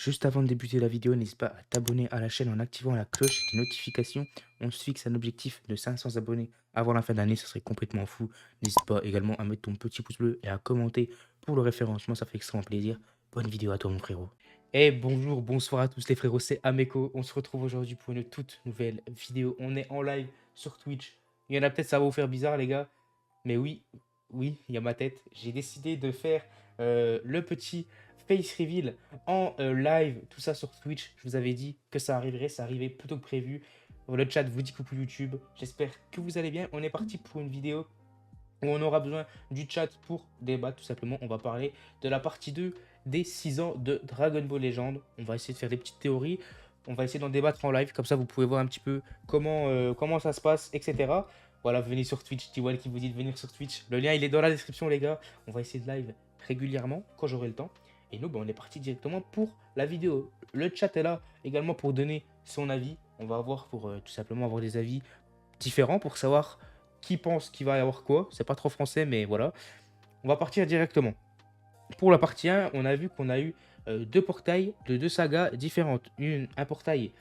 Juste avant de débuter la vidéo, n'hésite pas à t'abonner à la chaîne en activant la cloche des notifications. On se fixe un objectif de 500 abonnés avant la fin de l'année, ça serait complètement fou. N'hésite pas également à mettre ton petit pouce bleu et à commenter pour le référencement, ça fait extrêmement plaisir. Bonne vidéo à toi mon frérot. Et bonjour, bonsoir à tous les frérots, c'est Ameko. On se retrouve aujourd'hui pour une toute nouvelle vidéo. On est en live sur Twitch. Il y en a peut-être, ça va vous faire bizarre les gars. Mais oui, oui, il y a ma tête. J'ai décidé de faire le petit face reveal en live, tout ça sur Twitch. Je vous avais dit que ça arriverait, ça arrivait plus tôt que prévu. Le chat vous dit coucou YouTube. J'espère que vous allez bien. On est parti pour une vidéo où on aura besoin du chat pour débattre tout simplement. On va parler de la partie 2 des 6 ans de Dragon Ball Legend. On va essayer de faire des petites théories. On va essayer d'en débattre en live. Comme ça, vous pouvez voir un petit peu comment ça se passe, etc. Voilà, venez sur Twitch. Tiwal qui vous dit de venir sur Twitch. Le lien, il est dans la description, les gars. On va essayer de live régulièrement quand j'aurai le temps. Et nous, on est parti directement pour la vidéo. Le chat est là également pour donner son avis. On va avoir pour tout simplement avoir des avis différents pour savoir qui pense qu'il va y avoir quoi. C'est pas trop français, mais voilà. On va partir directement. Pour la partie 1, on a vu qu'on a eu deux portails de deux sagas différentes. Un portail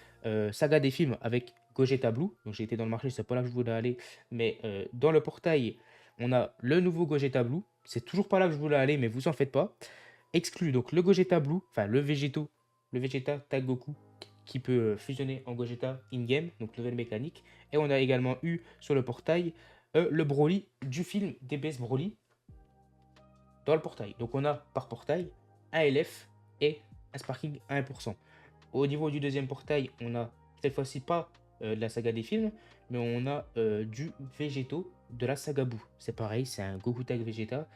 saga des films avec Gogeta Blue. Donc j'ai été dans le marché, c'est pas là que je voulais aller. Mais dans le portail, on a le nouveau Gogeta Blue. C'est toujours pas là que je voulais aller, mais vous en faites pas. Exclu donc le Gogeta Blue, enfin le Vegeta Tag Goku qui peut fusionner en Gogeta in-game, donc nouvelle mécanique. Et on a également eu sur le portail le Broly du film DBS Broly dans le portail. Donc on a par portail un LF et un Sparking à 1%. Au niveau du deuxième portail, on a cette fois-ci pas de la saga des films, mais on a du Végéto de la saga Boo. C'est pareil, c'est un Goku Tag Vegeta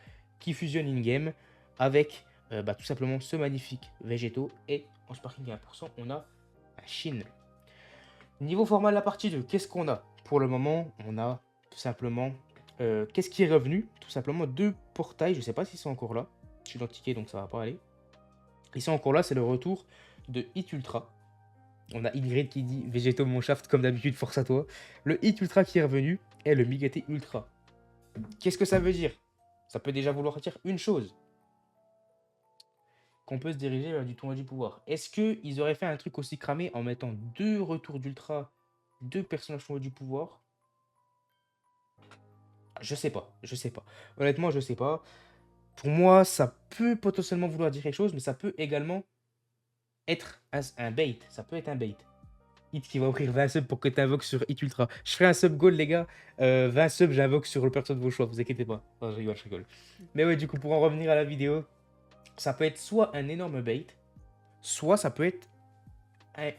qui fusionne in-game avec tout simplement ce magnifique Végéto. Et en Sparking à 1%, on a un Shin. Niveau format de la partie 2, qu'est-ce qu'on a? Pour le moment, on a tout simplement... qu'est-ce qui est revenu? Tout simplement deux portails, je ne sais pas s'ils sont encore là. Je suis dans le ticket, donc ça va pas aller. Ils sont encore là, c'est le retour de Hit Ultra. On a Ingrid qui dit Végéto mon shaft, comme d'habitude, force à toi. Le Hit Ultra qui est revenu est le Migaté Ultra. Qu'est-ce que ça veut dire? Ça peut déjà vouloir dire une chose. Qu'on peut se diriger vers du tournoi du pouvoir. Est-ce qu'ils auraient fait un truc aussi cramé en mettant deux retours d'Ultra, deux personnages tournoi du pouvoir? Je sais pas, je sais pas. Honnêtement, je sais pas. Pour moi, ça peut potentiellement vouloir dire quelque chose, mais ça peut également être un bait. Ça peut être un bait. Hit qui va offrir 20 subs pour que tu invoques sur Hit Ultra. Je ferai un sub goal, les gars. 20 subs, j'invoque sur le perso de vos choix, vous inquiétez pas. Non, je rigole, je rigole. Mais ouais, du coup, pour en revenir à la vidéo, ça peut être soit un énorme bait, soit ça peut être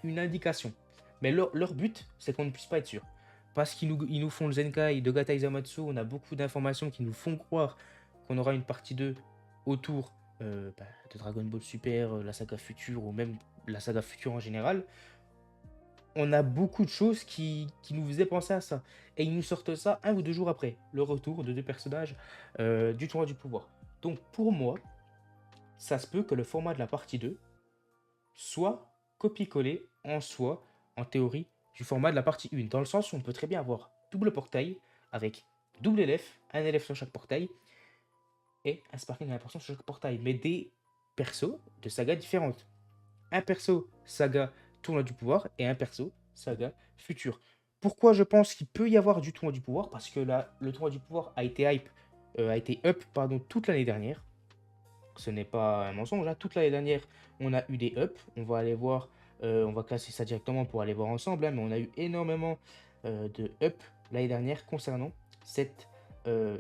une indication. Mais leur but, c'est qu'on ne puisse pas être sûr. Parce qu'ils nous font le Zenkai de Gata Izamatsu, on a beaucoup d'informations qui nous font croire qu'on aura une partie 2 autour de Dragon Ball Super, la saga future ou même la saga future en général. On a beaucoup de choses qui nous faisaient penser à ça. Et ils nous sortent ça 1 ou 2 jours après, le retour de deux personnages du tournoi du pouvoir. Donc pour moi, ça se peut que le format de la partie 2 soit copier-coller en soi, en théorie, du format de la partie 1. Dans le sens où on peut très bien avoir double portail avec double LF, un LF sur chaque portail et un sparking à 1% sur chaque portail. Mais des persos de sagas différentes. Un perso saga tournoi du pouvoir et un perso saga futur. Pourquoi je pense qu'il peut y avoir du tournoi du pouvoir? Parce que là, le tournoi du pouvoir a été up toute l'année dernière. Ce n'est pas un mensonge, hein. Toute l'année dernière, on a eu des ups. On va aller voir, on va classer ça directement pour aller voir ensemble, hein, mais on a eu énormément de ups l'année dernière concernant cette, euh,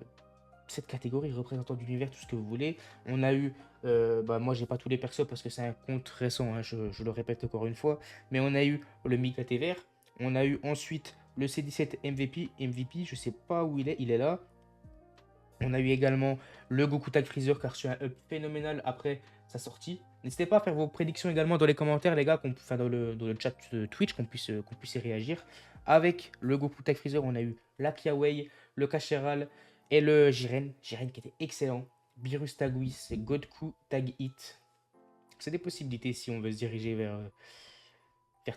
cette catégorie représentant d'univers, tout ce que vous voulez. On a eu, moi j'ai pas tous les persos parce que c'est un compte récent, hein, je le répète encore une fois, mais on a eu le Mika vert, on a eu ensuite le C17 MVP, je sais pas où il est là. On a eu également le Goku Tag Freezer qui a reçu un up phénoménal après sa sortie. N'hésitez pas à faire vos prédictions également dans les commentaires, les gars, enfin dans le chat Twitch, qu'on puisse y réagir. Avec le Goku Tag Freezer, on a eu la Kiawei, le Kasheral et le Jiren. Jiren qui était excellent. Beerus Tag Whis et Goku Tag Hit. C'est des possibilités si on veut se diriger vers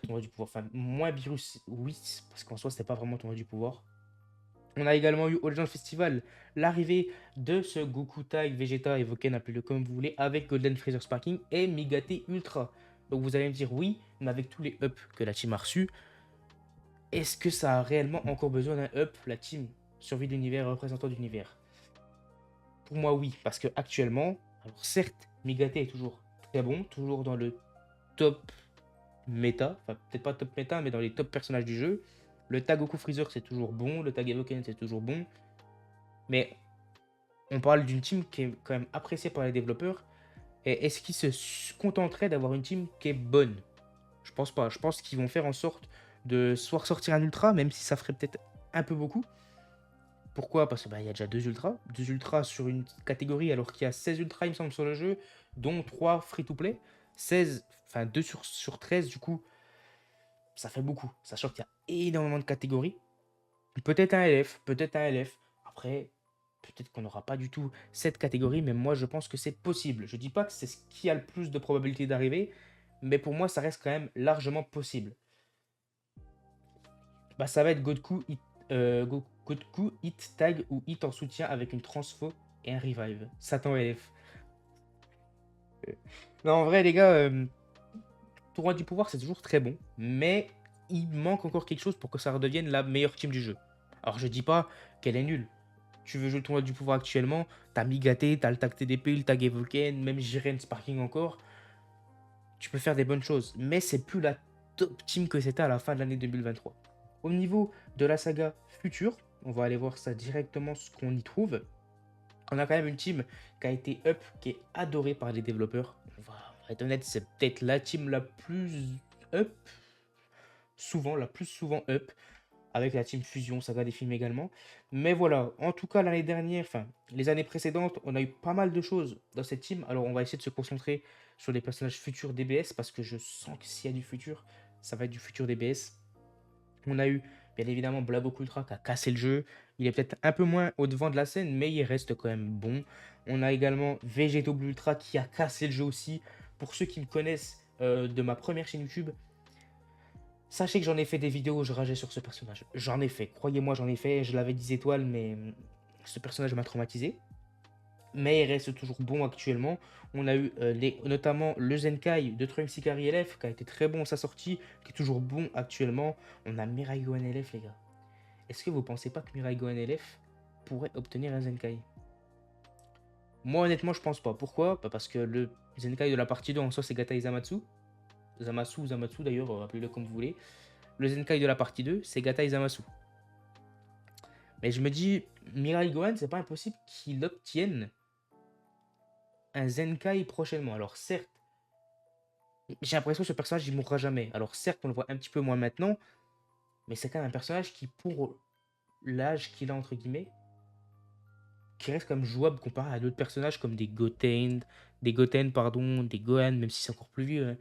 tournoi du pouvoir. Enfin, moins Beerus Whis, parce qu'en soi, c'était pas vraiment tournoi du pouvoir. On a également eu au Legend Festival l'arrivée de ce Goku Tag Vegeta, Evoken, appelez-le comme vous voulez, avec Golden Freezer Sparking et Migaté Ultra. Donc vous allez me dire oui, mais avec tous les ups que la team a reçus, est-ce que ça a réellement encore besoin d'un up, la team survie de l'univers, représentant d'univers? Pour moi, oui, parce que actuellement, alors certes, Migate est toujours très bon, toujours dans le top méta, enfin peut-être pas top méta, mais dans les top personnages du jeu. Le tag Goku Freezer, c'est toujours bon, le tag Evoken, c'est toujours bon, mais on parle d'une team qui est quand même appréciée par les développeurs. Et est-ce qu'ils se contenteraient d'avoir une team qui est bonne? Je pense pas. Je pense qu'ils vont faire en sorte de soit ressortir un ultra, même si ça ferait peut-être un peu beaucoup. Pourquoi? Parce que bah, y a déjà deux ultras. Deux ultras sur une catégorie, alors qu'il y a 16 ultras, il me semble, sur le jeu, dont 3 free-to-play. 16, enfin 2 sur 13, du coup, ça fait beaucoup. Sachant qu'il y a énormément de catégories. Peut-être un LF, peut-être un LF. Après, peut-être qu'on n'aura pas du tout cette catégorie, mais moi je pense que c'est possible. Je dis pas que c'est ce qui a le plus de probabilité d'arriver, mais pour moi ça reste quand même largement possible. Bah ça va être Goku, Hit, Tag ou Hit en soutien avec une transfo et un revive. Satan LF. Non en vrai les gars, Tournoi du pouvoir c'est toujours très bon, mais il manque encore quelque chose pour que ça redevienne la meilleure team du jeu. Alors je dis pas qu'elle est nulle. Tu veux jouer le tournoi du pouvoir actuellement, t'as Migaté, t'as le tag TDP, le tag Evoken, même Jiren Sparking encore. Tu peux faire des bonnes choses, mais c'est plus la top team que c'était à la fin de l'année 2023. Au niveau de la saga future, on va aller voir ça directement ce qu'on y trouve. On a quand même une team qui a été up, qui est adorée par les développeurs. On va être honnête, c'est peut-être la team la plus up, souvent, la plus souvent up, avec la team Fusion, Saga des films également. Mais voilà, en tout cas l'année dernière, enfin les années précédentes, on a eu pas mal de choses dans cette team. Alors on va essayer de se concentrer sur les personnages futurs DBS parce que je sens que s'il y a du futur, ça va être du futur DBS. On a eu bien évidemment Blago Ultra qui a cassé le jeu. Il est peut-être un peu moins au devant de la scène, mais il reste quand même bon. On a également Vegeto Blue Ultra qui a cassé le jeu aussi. Pour ceux qui me connaissent de ma première chaîne YouTube, sachez que j'en ai fait des vidéos où je rageais sur ce personnage. J'en ai fait, croyez-moi, j'en ai fait. Je l'avais 10 étoiles, mais ce personnage m'a traumatisé. Mais il reste toujours bon actuellement. On a eu notamment le Zenkai de Trunks Ikari LF qui a été très bon à sa sortie, qui est toujours bon actuellement. On a Mirai Gohan LF, les gars. Est-ce que vous pensez pas que Mirai Gohan LF pourrait obtenir un Zenkai? Moi, honnêtement, je pense pas. Pourquoi? Bah, parce que le Zenkai de la partie 2 en soi, c'est Gata Izamatsu. Zamasu ou Zamatsu d'ailleurs, appelez-le comme vous voulez. Le Zenkai de la partie 2, c'est Gata Izamatsu. Mais je me dis, Mirai Gohan, c'est pas impossible qu'il obtienne un Zenkai prochainement. Alors certes, j'ai l'impression que ce personnage, il mourra jamais. Alors certes, on le voit un petit peu moins maintenant, mais c'est quand même un personnage qui, pour l'âge qu'il a, entre guillemets, qui reste comme jouable comparé à d'autres personnages comme des Goten, pardon, des Gohan, même si c'est encore plus vieux, hein,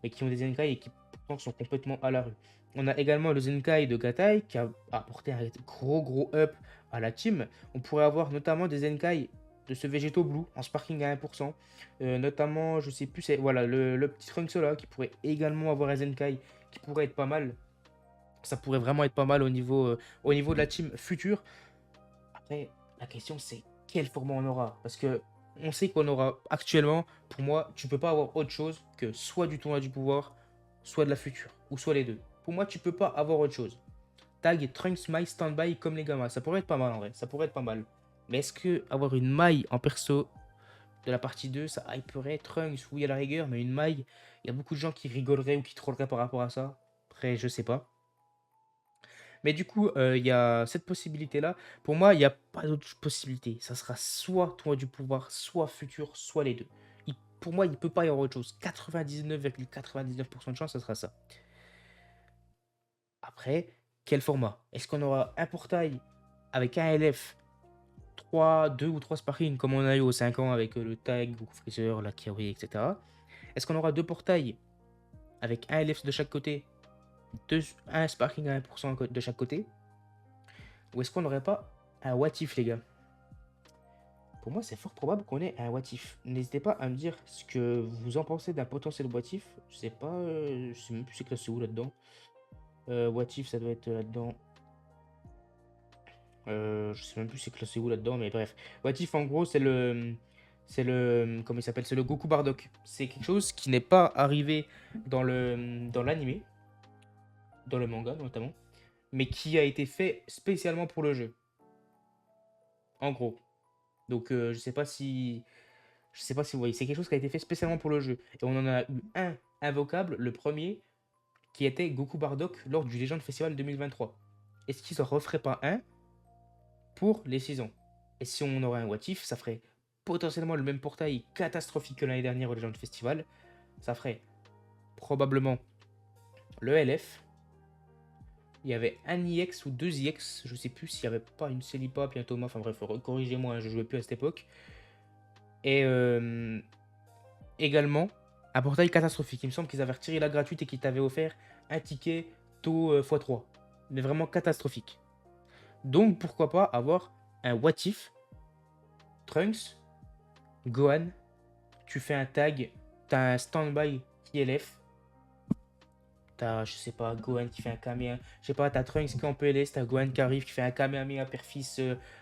mais qui ont des Zenkai et qui pourtant sont complètement à la rue. On a également le Zenkai de Gatai qui a apporté un gros up à la team. On pourrait avoir notamment des Zenkai de ce Végéto Blue en sparking à 1%. Notamment, je sais plus, c'est voilà, le petit Trunks là qui pourrait également avoir un Zenkai qui pourrait être pas mal. Ça pourrait vraiment être pas mal au niveau de la team future. Après, la question c'est quel format on aura. Parce que on sait qu'on aura actuellement, pour moi, tu peux pas avoir autre chose que soit du tournoi du pouvoir, soit de la future, ou soit les deux. Pour moi, tu peux pas avoir autre chose. Tag et Trunks Mai Standby comme les gamins, ça pourrait être pas mal en vrai, ça pourrait être pas mal. Mais est-ce que avoir une maille en perso de la partie 2, ça hyperait Trunks, oui à la rigueur, mais une maille, il y a beaucoup de gens qui rigoleraient ou qui trolleraient par rapport à ça. Après, je sais pas. Mais du coup, il y a cette possibilité-là. Pour moi, il n'y a pas d'autre possibilité. Ça sera soit Tournoi du pouvoir, soit futur, soit les deux. Pour moi, il ne peut pas y avoir autre chose. 99,99% de chance, ça sera ça. Après, quel format? Est-ce qu'on aura un portail avec un LF, 3, 2 ou 3 sparring comme on a eu aux 5 ans avec le Tag, Goku Freezer, la Kiawe, etc. Est-ce qu'on aura deux portails avec un LF de chaque côté, un sparking à 1% de chaque côté? Ou est-ce qu'on n'aurait pas un what if, les gars? Pour moi, c'est fort probable qu'on ait un what if. N'hésitez pas à me dire ce que vous en pensez d'un potentiel what if. Je sais pas, je sais même plus c'est classé où là-dedans. What if, ça doit être là-dedans. Je sais même plus c'est classé où là-dedans, mais bref. What if, en gros, c'est le C'est le, comment il s'appelle? C'est le Goku Bardock. C'est quelque chose qui n'est pas arrivé dans l'animé, dans le manga notamment, mais qui a été fait spécialement pour le jeu, en gros. Donc je sais pas si vous voyez, c'est quelque chose qui a été fait spécialement pour le jeu. Et on en a eu un invocable, le premier, qui était Goku Bardock lors du Legend Festival 2023. Est-ce qu'ils en referaient pas un pour les 6 ans? Et si on aurait un What If, ça ferait potentiellement le même portail catastrophique que l'année dernière au Legend Festival. Ça ferait probablement le LF. Il y avait un IX ou deux IX, je sais plus s'il n'y avait pas une Célipa, puis un Thomas, enfin bref, corrigez-moi, hein, je jouais plus à cette époque. Et également, un portail catastrophique. Il me semble qu'ils avaient retiré la gratuite et qu'ils t'avaient offert un ticket taux x3. Mais vraiment catastrophique. Donc pourquoi pas avoir un What If, Trunks, Gohan, tu fais un tag, t'as un standby qui est LF, t'as, je sais pas, Gohan qui fait un Kamehameha, je sais pas, t'as Trunks qui est en PLS, t'as Gohan qui arrive, qui fait un Kamehameha père-fils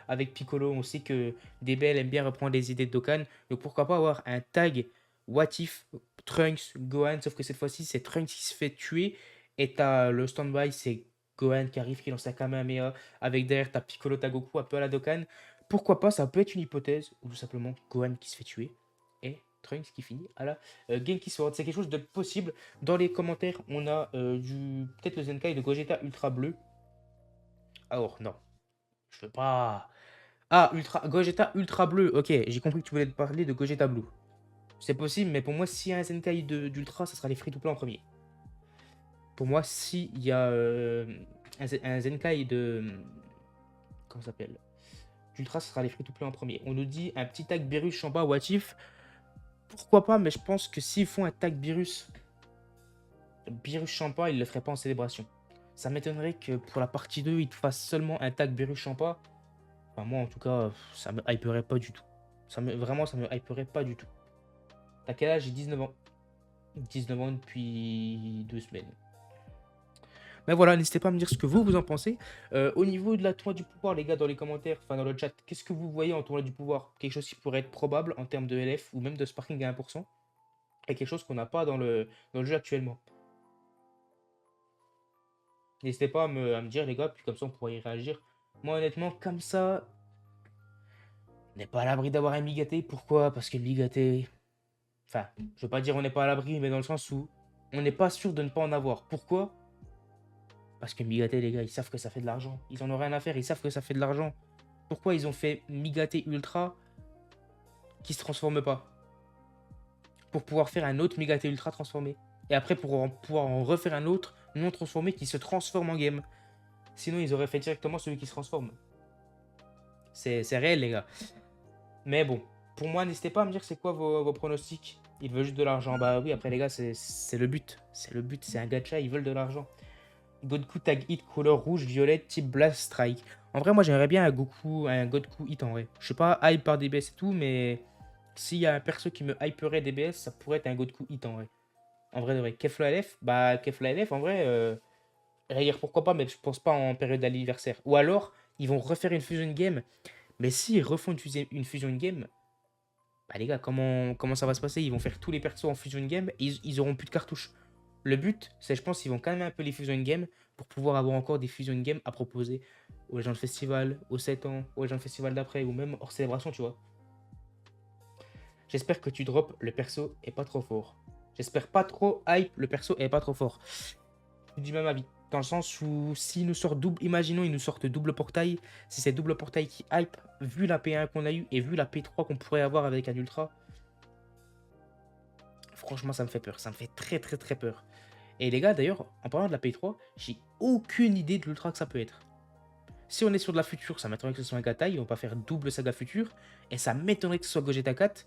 avec Piccolo. On sait que DBL aime bien reprendre les idées de Dokkan, donc pourquoi pas avoir un tag What If, Trunks, Gohan, sauf que cette fois-ci c'est Trunks qui se fait tuer, et t'as le standby, c'est Gohan qui arrive, qui lance un Kamehameha, avec derrière t'as Piccolo, t'as Goku, un peu à la Dokkan. Pourquoi pas, ça peut être une hypothèse, ou tout simplement Gohan qui se fait tuer, et Trunks qui finit à la Genki Sword. C'est quelque chose de possible. Dans les commentaires, on a peut-être le Zenkai de Gogeta Ultra Bleu. Alors, non, je veux pas. Ah, Gogeta Ultra Bleu. Ok, j'ai compris que tu voulais te parler de Gogeta Blue. C'est possible, mais pour moi, s'il y a un Zenkai d'Ultra, ça sera les free to play en premier. Pour moi, s'il y a un Zenkai de. Comment ça s'appelle? D'Ultra, ça sera les free to play en premier. On nous dit un petit tag Beerus Champa Watif. Pourquoi pas, mais je pense que s'ils font un tag Beerus Champa, ils le feraient pas en célébration. Ça m'étonnerait que pour la partie 2, ils te fassent seulement un tag Beerus Champa. Enfin, moi, en tout cas, ça me hyperait pas du tout. Vraiment, ça me hyperait pas du tout. T'as quel âge? J'ai 19 ans. 19 ans depuis 2 semaines. Mais voilà, n'hésitez pas à me dire ce que vous en pensez. Au niveau de la tournoi du pouvoir, les gars, dans les commentaires, enfin dans le chat, qu'est-ce que vous voyez en tournoi du pouvoir? Quelque chose qui pourrait être probable en termes de LF ou même de sparking à 1%, et quelque chose qu'on n'a pas dans le jeu actuellement. N'hésitez pas à me dire, les gars, puis comme ça on pourra y réagir. Moi, honnêtement, comme ça, on n'est pas à l'abri d'avoir un Migaté. Pourquoi? Parce que le Migaté. Enfin, je veux pas dire on n'est pas à l'abri, mais dans le sens où on n'est pas sûr de ne pas en avoir. Pourquoi? Parce que Migaté, les gars, ils savent que ça fait de l'argent. Ils en ont rien à faire, ils savent que ça fait de l'argent. Pourquoi ils ont fait Migaté Ultra qui se transforme pas? Pour pouvoir faire un autre Migaté Ultra transformé. Et après, pour pouvoir en refaire un autre non transformé qui se transforme en game. Sinon, ils auraient fait directement celui qui se transforme. C'est réel, les gars. Mais bon, pour moi, n'hésitez pas à me dire c'est quoi vos pronostics. Ils veulent juste de l'argent. Bah oui, après, les gars, c'est le but. C'est le but, c'est un gacha, ils veulent de l'argent. Goku Tag Hit couleur rouge, violet, type Blast Strike. En vrai, moi, j'aimerais bien un Goku Hit en vrai. Je suis pas hype par DBS et tout, mais s'il y a un perso qui me hyperait DBS, ça pourrait être un Goku Hit en vrai. En vrai, de vrai. Kefla LF, bah Kefla LF, en vrai, Rayleigh, pourquoi pas, mais je pense pas en période d'anniversaire. Ou alors, ils vont refaire une fusion game. Mais s'ils refont une fusion game, bah les gars, comment ça va se passer? Ils vont faire tous les persos en fusion game et ils auront plus de cartouches. Le but, c'est, je pense, qu'ils vont calmer un peu les fusion game pour pouvoir avoir encore des fusion game à proposer aux gens de festival, aux 7 ans, aux gens de festival d'après, ou même hors célébration, tu vois. J'espère que tu drops le perso est pas trop fort. J'espère pas trop hype, le perso est pas trop fort. Je dis même avis. Dans le sens où s'ils nous sortent double, imaginons ils nous sortent double portail, si c'est double portail qui hype, vu la P1 qu'on a eu et vu la P3 qu'on pourrait avoir avec un ultra, franchement ça me fait peur, ça me fait très très très peur. Et les gars d'ailleurs, en parlant de la P3, j'ai aucune idée de l'ultra que ça peut être. Si on est sur de la future, ça m'étonnerait que ce soit un Gatai, ils vont pas faire double saga future, et ça m'étonnerait que ce soit Gogeta 4,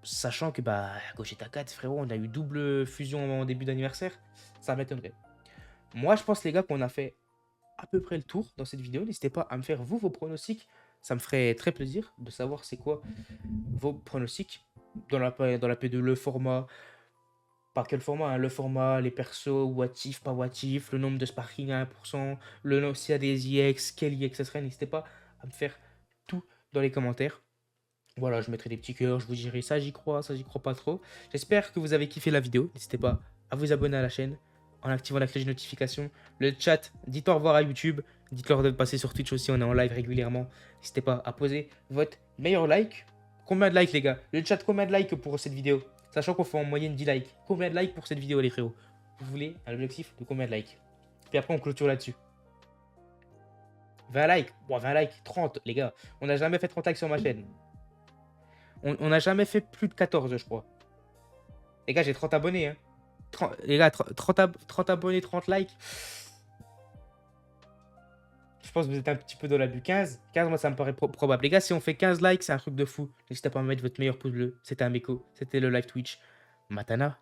sachant que bah Gogeta 4 frérot, on a eu double fusion en début d'anniversaire, ça m'étonnerait. Moi je pense les gars qu'on a fait à peu près le tour dans cette vidéo. N'hésitez pas à me faire vos pronostics. Ça me ferait très plaisir de savoir c'est quoi vos pronostics dans la P2, le format, pas quel format, hein, le format, les persos, what if, pas what if, le nombre de sparking à 1%, le nombre s'il y a des IX, quel IX ça serait. N'hésitez pas à me faire tout dans les commentaires. Voilà, je mettrai des petits cœurs, je vous dirai ça j'y crois pas trop. J'espère que vous avez kiffé la vidéo. N'hésitez pas à vous abonner à la chaîne en activant la cloche de notification. Le chat, dites au revoir à YouTube. Dites-leur de passer sur Twitch aussi, on est en live régulièrement. N'hésitez pas à poser votre meilleur like. Combien de likes, les gars? Le chat, combien de likes pour cette vidéo? Sachant qu'on fait en moyenne 10 likes. Combien de likes pour cette vidéo, les frérots? Vous voulez un objectif de combien de likes? Puis après, on clôture là-dessus. 20 likes. Bon, 20 likes, 30, les gars. On n'a jamais fait 30 likes sur ma chaîne. On n'a jamais fait plus de 14, je crois. Les gars, j'ai 30 abonnés. Hein. Les gars, 30 abonnés, 30 likes. Je pense que vous êtes un petit peu dans l'abus. 15, moi, ça me paraît probable. Les gars, si on fait 15 likes, c'est un truc de fou. N'hésitez pas à mettre votre meilleur pouce bleu. C'était Ameko. C'était le live Twitch. Matana.